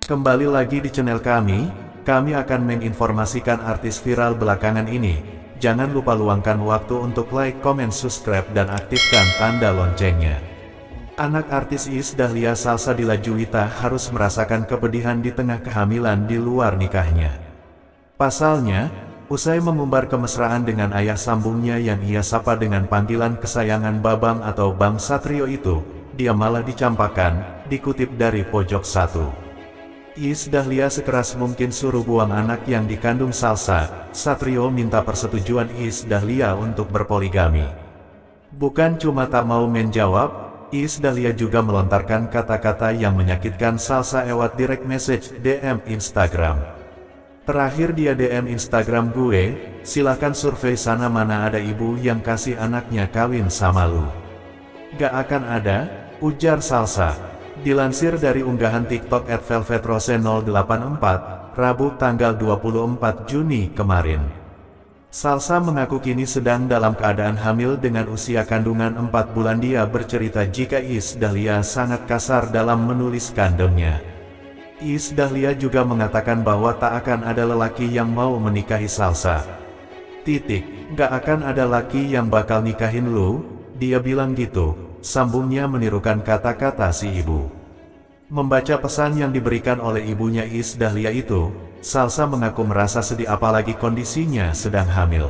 Kembali lagi di channel kami akan menginformasikan artis viral belakangan ini. Jangan lupa luangkan waktu untuk like, komen, subscribe, dan aktifkan tanda loncengnya. Anak artis Iis Dahlia Salsabila Juwita harus merasakan kepedihan di tengah kehamilan di luar nikahnya. Pasalnya, usai mengumbar kemesraan dengan ayah sambungnya yang ia sapa dengan panggilan kesayangan Babang atau Bang Satrio itu, dia malah dicampakkan, dikutip dari Pojok 1. Iis Dahlia sekeras mungkin suruh buang anak yang dikandung Salsa. Satrio minta persetujuan Iis Dahlia untuk berpoligami. Bukan cuma tak mau menjawab, Iis Dahlia juga melontarkan kata-kata yang menyakitkan Salsa lewat direct message DM Instagram. Terakhir dia DM Instagram gue, silahkan survei sana mana ada ibu yang kasih anaknya kawin sama lu. Gak akan ada, ujar Salsa. Dilansir dari unggahan TikTok @velvetrose084, Rabu tanggal 24 Juni kemarin. Salsa mengaku kini sedang dalam keadaan hamil dengan usia kandungan 4 bulan. Dia bercerita jika Iis Dahlia sangat kasar dalam menulis kandungnya. Iis Dahlia juga mengatakan bahwa tak akan ada lelaki yang mau menikahi Salsa. Gak akan ada laki yang bakal nikahin lu, dia bilang gitu. Sambungnya menirukan kata-kata si ibu. Membaca pesan yang diberikan oleh ibunya Iis Dahlia itu, Salsa mengaku merasa sedih apalagi kondisinya sedang hamil.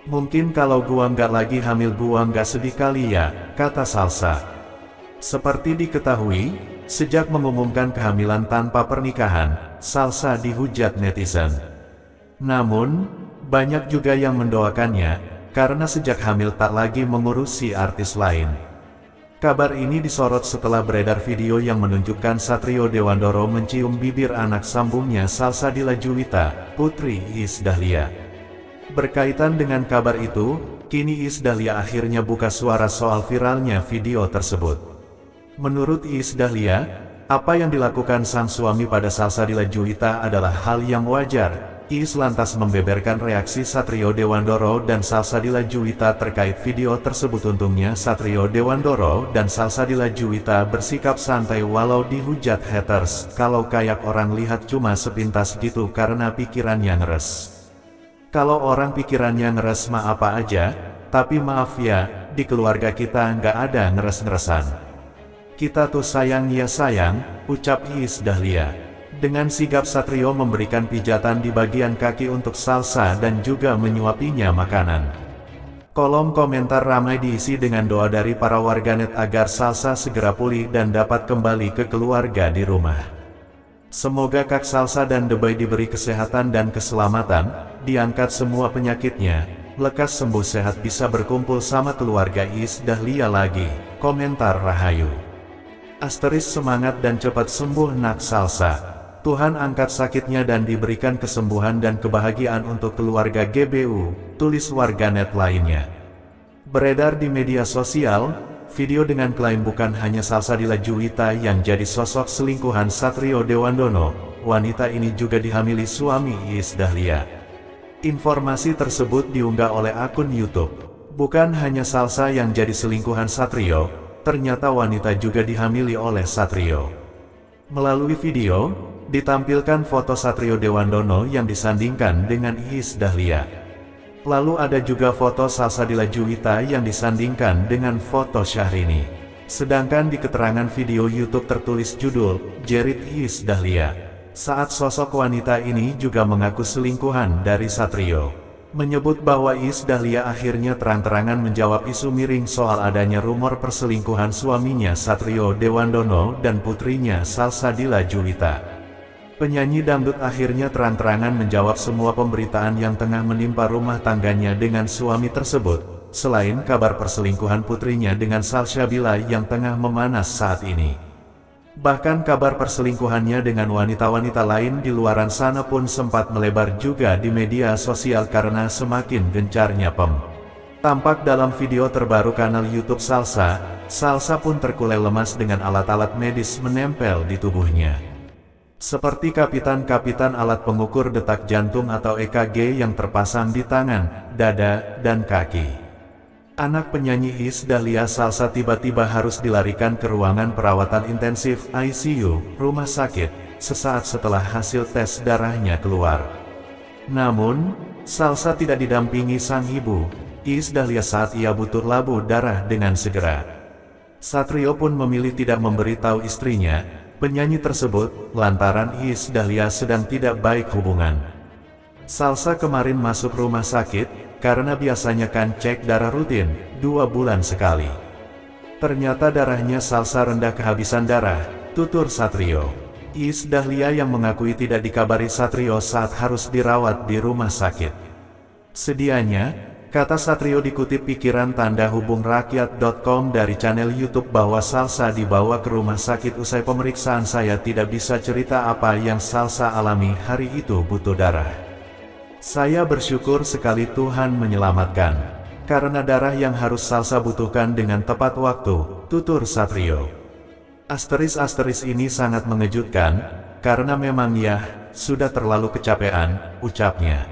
Mungkin kalau gua nggak lagi hamil gua nggak sedih kali ya, kata Salsa. Seperti diketahui, sejak mengumumkan kehamilan tanpa pernikahan, Salsa dihujat netizen. Namun, banyak juga yang mendoakannya, karena sejak hamil tak lagi mengurusi artis lain. Kabar ini disorot setelah beredar video yang menunjukkan Satrio Dewandoro mencium bibir anak sambungnya Salsabila Juwita, putri Iis Dahlia. Berkaitan dengan kabar itu, kini Iis Dahlia akhirnya buka suara soal viralnya video tersebut. Menurut Iis Dahlia, apa yang dilakukan sang suami pada Salsabila Juwita adalah hal yang wajar. Iis lantas membeberkan reaksi Satrio Dewandoro dan Salsabila Juwita terkait video tersebut. Untungnya Satrio Dewandoro dan Salsabila Juwita bersikap santai walau dihujat haters, kalau kayak orang lihat cuma sepintas gitu karena pikirannya ngeres. Kalau orang pikirannya ngeres mah apa aja, tapi maaf ya, di keluarga kita nggak ada ngeres-ngeresan. Kita tuh sayang ya sayang, ucap Iis Dahlia. Dengan sigap Satrio memberikan pijatan di bagian kaki untuk Salsa dan juga menyuapinya makanan. Kolom komentar ramai diisi dengan doa dari para warganet agar Salsa segera pulih dan dapat kembali ke keluarga di rumah. Semoga Kak Salsa dan Debay diberi kesehatan dan keselamatan, diangkat semua penyakitnya, lekas sembuh sehat bisa berkumpul sama keluarga Iis Dahlia lagi. Komentar Rahayu. Asteris semangat dan cepat sembuh nak Salsa. Tuhan angkat sakitnya dan diberikan kesembuhan dan kebahagiaan untuk keluarga GBU, tulis warganet lainnya. Beredar di media sosial, video dengan klaim bukan hanya Salsabila Juwita yang jadi sosok selingkuhan Satrio Dewandoro, wanita ini juga dihamili suami Iis Dahlia. Informasi tersebut diunggah oleh akun YouTube. Bukan hanya Salsa yang jadi selingkuhan Satrio, ternyata wanita juga dihamili oleh Satrio. Melalui video, ditampilkan foto Satrio Dewandoro yang disandingkan dengan Iis Dahlia. Lalu ada juga foto Salsabila Juwita yang disandingkan dengan foto Syahrini. Sedangkan di keterangan video YouTube tertulis judul, jerit Iis Dahlia. Saat sosok wanita ini juga mengaku selingkuhan dari Satrio. Menyebut bahwa Iis Dahlia akhirnya terang-terangan menjawab isu miring soal adanya rumor perselingkuhan suaminya Satrio Dewandoro dan putrinya Salsabila Juwita. Penyanyi dangdut akhirnya terang-terangan menjawab semua pemberitaan yang tengah menimpa rumah tangganya dengan suami tersebut, selain kabar perselingkuhan putrinya dengan Salsabila yang tengah memanas saat ini. Bahkan kabar perselingkuhannya dengan wanita-wanita lain di luaran sana pun sempat melebar juga di media sosial karena semakin gencarnya tampak dalam video terbaru kanal YouTube Salsa. Salsa pun terkulai lemas dengan alat-alat medis menempel di tubuhnya. Seperti kapitan-kapitan alat pengukur detak jantung atau EKG yang terpasang di tangan, dada, dan kaki. Anak penyanyi Iis Dahlia Salsa tiba-tiba harus dilarikan ke ruangan perawatan intensif (ICU) rumah sakit sesaat setelah hasil tes darahnya keluar. Namun, Salsa tidak didampingi sang ibu, Iis Dahlia saat ia butuh labu darah dengan segera. Satrio pun memilih tidak memberitahu istrinya, penyanyi tersebut, lantaran Iis Dahlia sedang tidak baik hubungan. Salsa kemarin masuk rumah sakit, karena biasanya kan cek darah rutin, 2 bulan sekali. Ternyata darahnya Salsa rendah kehabisan darah, tutur Satrio. Iis Dahlia yang mengakui tidak dikabari Satrio saat harus dirawat di rumah sakit. Sedianya, kata Satrio dikutip pikiran tanda hubung rakyat.com dari channel YouTube bahwa Salsa dibawa ke rumah sakit usai pemeriksaan. Saya tidak bisa cerita apa yang Salsa alami hari itu, butuh darah. Saya bersyukur sekali Tuhan menyelamatkan. Karena darah yang harus Salsa butuhkan dengan tepat waktu, tutur Satrio. Asteris ini sangat mengejutkan, karena memang ya, sudah terlalu kecapean, ucapnya.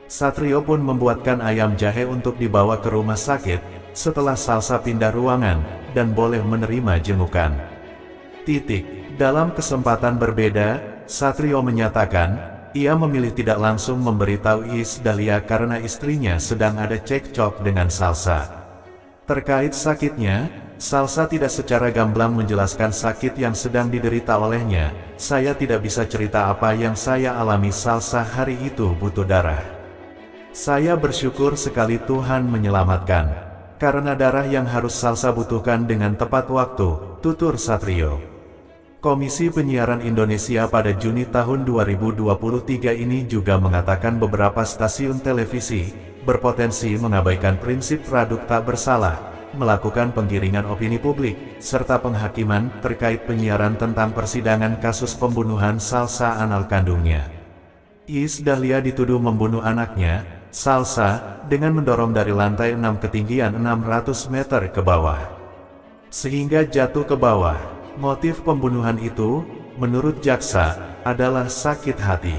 Satrio pun membuatkan ayam jahe untuk dibawa ke rumah sakit, setelah Salsa pindah ruangan, dan boleh menerima jengukan. Dalam kesempatan berbeda, Satrio menyatakan, ia memilih tidak langsung memberitahu Iis Dahlia karena istrinya sedang ada cekcok dengan Salsa. Terkait sakitnya, Salsa tidak secara gamblang menjelaskan sakit yang sedang diderita olehnya. Saya tidak bisa cerita apa yang saya alami. Salsa hari itu butuh darah. Saya bersyukur sekali Tuhan menyelamatkan. Karena darah yang harus Salsa butuhkan dengan tepat waktu, tutur Satrio. Komisi Penyiaran Indonesia pada Juni tahun 2023 ini juga mengatakan beberapa stasiun televisi berpotensi mengabaikan prinsip praduk tak bersalah, melakukan penggiringan opini publik, serta penghakiman terkait penyiaran tentang persidangan kasus pembunuhan Salsa anak kandungnya. Iis Dahlia dituduh membunuh anaknya, Salsa, dengan mendorong dari lantai 6 ketinggian 600 meter ke bawah, sehingga jatuh ke bawah. Motif pembunuhan itu, menurut jaksa, adalah sakit hati.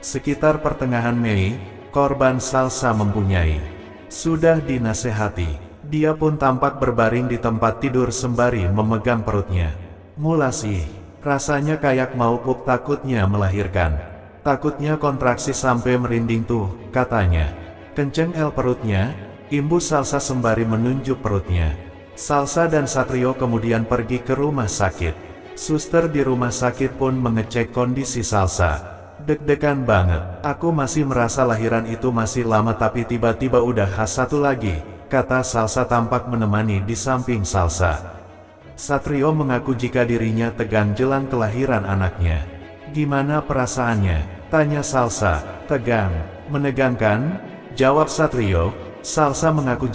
Sekitar pertengahan Mei, korban Salsa mempunyai. Sudah dinasehati, dia pun tampak berbaring di tempat tidur sembari memegang perutnya. Mulasi, rasanya kayak mau pup, takutnya melahirkan. Takutnya kontraksi sampai merinding tuh, katanya. Kenceng perutnya, imbus Salsa sembari menunjuk perutnya. Salsa dan Satrio kemudian pergi ke rumah sakit. Suster di rumah sakit pun mengecek kondisi Salsa. Deg-degan banget, aku masih merasa lahiran itu masih lama tapi tiba-tiba udah H1 lagi, kata Salsa tampak menemani di samping Salsa. Satrio mengaku jika dirinya tegang jelang kelahiran anaknya. Gimana perasaannya? Tanya Salsa. Tegang, menegangkan, jawab Satrio. Salsa mengaku